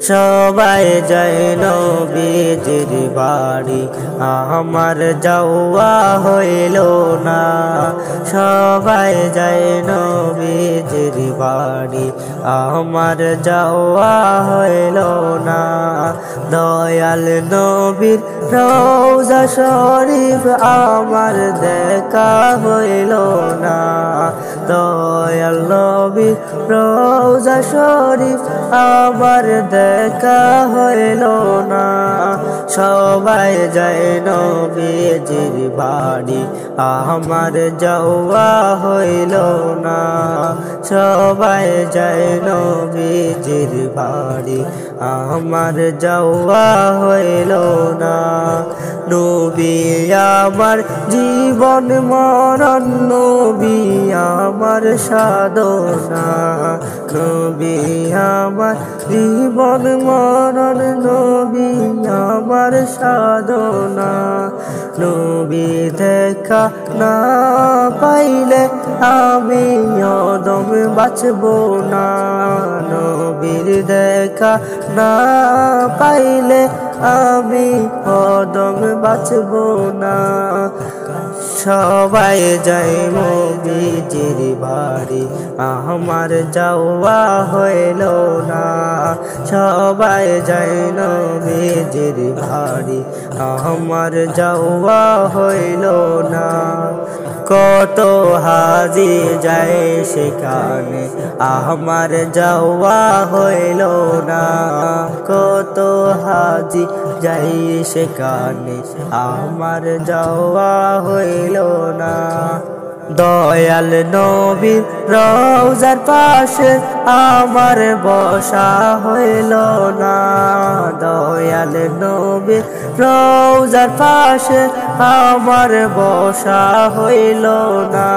সবাই যায় নবীজির বাড়ি, আমার যাওয়া হইল না। সবাই যায় নবীজির বাড়ি, আমার যাওয়া হইল না। দয়াল নবীর রওজা শরীফ আমার দেখা হইল না। দয়াল নবীর রওজা শরীফ আমার দেখা হইল না। সবাই যায় নবীজির বাড়ি, আমার যাওয়া হইল না। সবাই যায় নবীজির বাড়ি, আমার যাওয়া হইল না। নবী আমার জীবন মরণ, নবী আমার সাধনা। নবী আমার জীবন মরণ, নবী আমার সাধনা। নবী দেখা না পাইলে আমি অদম বাঁচব না। নবীর দেখা না পাইলে আমি অদম বাঁচব না। সবাই যায় নবীজির বাড়ি, আমার যাওয়া হইল না। সবাই যায় নবীজির বাড়ি, আমার যাওয়া হইল না। কত হাজি যায় সেখানে, আমার যাওয়া হইল না। কত হাজি যাই সেখানে, আমার যাওয়া হইল না। দয়াল নবীর রওজার পাশে আমার বসা হইল না। দয়াল নবীর রওজার পাশে আমার বসা হইল না।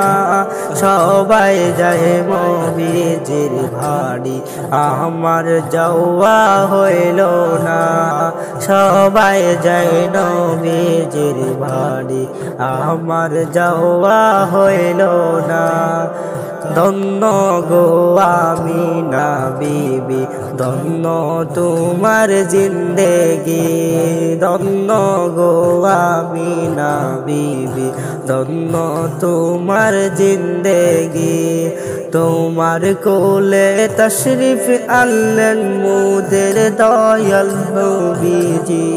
সবাই যায় নবীজির বাড়ি, আমার যাওয়া হইল না। সবাই যায় নবীজির বাড়ি, আমার যাওয়া হইল না। ধন্য গো আমিনা বিবি, ধন্য তোমার জিন্দেগি। ধন্য গো আমিনা বিবি, ধন্য তোমার জিন্দেগি। তোমার কোলে তশরিফ আনলেন মোদের দয়াল নবীজি।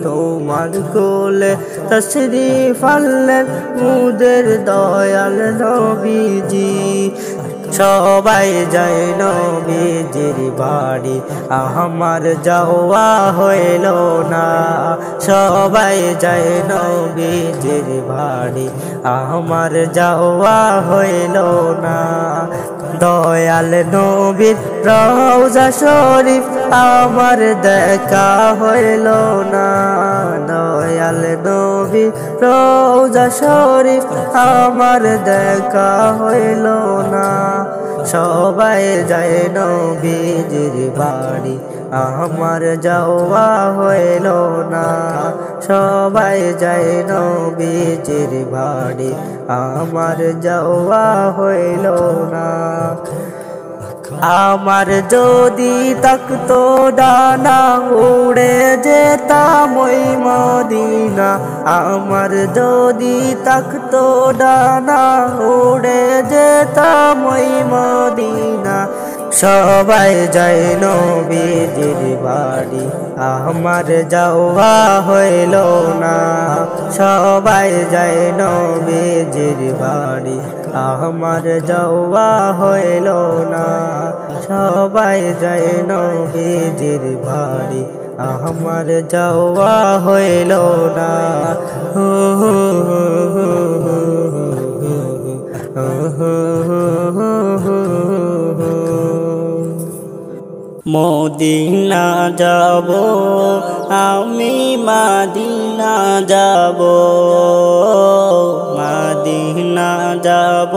তোমার কোলে তশরিফ আনলেন মোদের দয়াল নবীজি। সবাই যায় নবীজির বাড়ি, আমার যাওয়া হইল না। সবাই যায় নবীজির বাড়ি, আমার যাওয়া হইল না। দয়াল নবীর রওজা শরীফ আমার দেখা হইল না। দয়াল নবীর রওজা শরীফ আমার দেখা হইল না। সবাই যায় নবীজির বাড়ি, আমার যাওয়া হইল না। সবাই যায় নবীজির বাড়ি, আমার যাওয়া হইল না। আমার যদি থাকতো ডানা উড়ে যেতাম ওই মদিনা। আমার যদি থাকতো ডানা উড়ে যেতাম ওই মদিনা। সবাই যায় নবীজির বাড়ি, আমার যাওয়া হইল না। সবাই যায় নবীজির বাড়ি, আমার যাওয়া হইল না। সবাই যায় নবীজির বাড়ি, আমার যাওয়া হইল না। মদিনা যাব আমি, মদিনা যাব। মদিনা যাব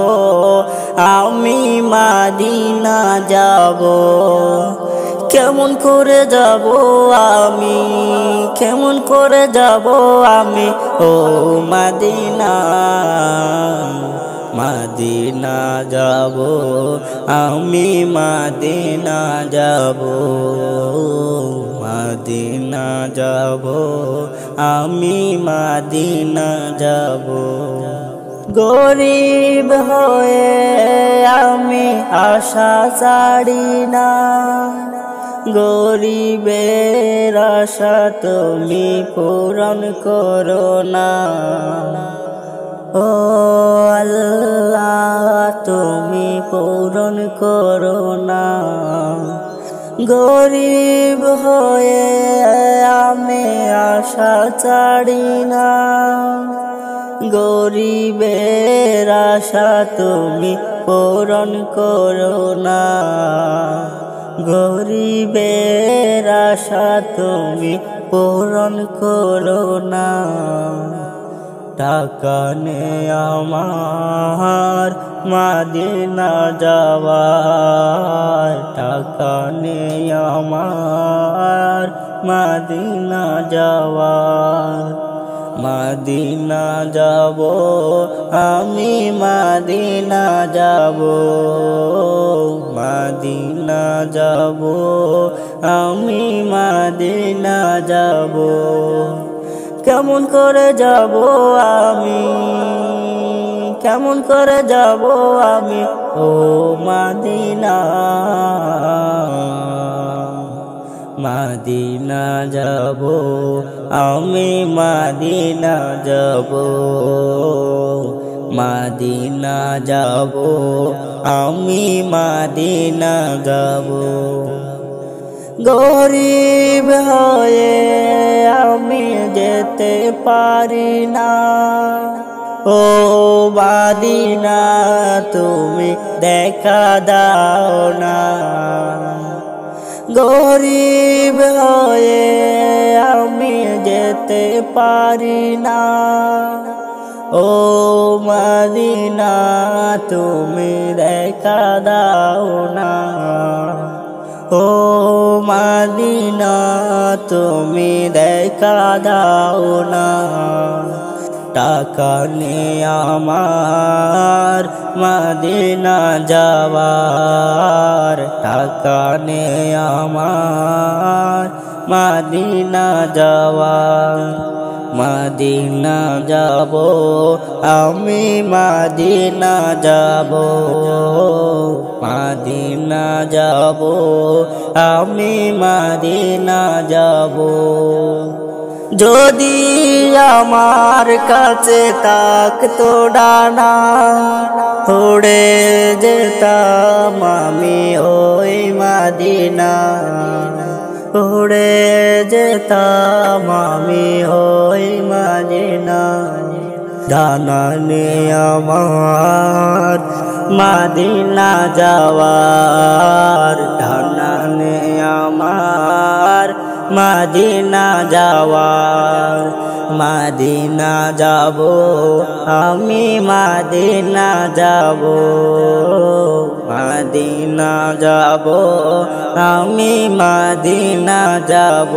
আমি মাদিনা যাব কেমন করে যাব আমি কেমন করে যাব আমি ও মদিনা মদিনা যাব আমি মদিনা যাব মদিনা যাব আমি মদিনা যাব গরিব হয়ে আমি আশা ছাড়ি না গরিবের আশা তুমি পূরণ করো না ও আল্লাহ তুমি পূরণ করো না গরিব হয়ে আমি আশা ছাড়ি না গরিবের আশা তুমি পূরণ করো না গরিবের আশা তুমি পূরণ করো না টাকা নে আমার মদিনা যাওয়ার টাকা নে আমার মদিনা যাওয়ার মদিনা যাব আমি মদিনা যাব মদিনা যাব আমি মদিনা যাব কেমন করে যাব আমি কেমন করে যাব আমি ও মদিনা মদিনা যাব আমি মদিনা যাব মদিনা যাব আমি মদিনা যাব গরিব হয়ে আমি যেতে পারি না ও মদিনা তুমি দেখা দাও না গরিব হয়ে আমি যেতে পারি না ও মদিনা তুমি দেখা দাও না ও মদিনা তুমি দেখা দাও না টাকা নে আমার মদিনা যাওয়ার টাকা নে আমার মদিনা যাওয়ার মদিনা যাব আমি মদিনা যাব মদিনা যাব আমি মদিনা যাব যদি আমার কাছে থাকতো ডানা উড়ে যেতাম আমি ওই মদিনা উড়ে যেতাম আমি ওই মদিনা ডানা নে আমার মদিনা যাওয়ার ডানা নে আমার মদিনা যাওয়ার মদিনা যাব আমি মদিনা যাব মদিনা যাব আমি মদিনা যাব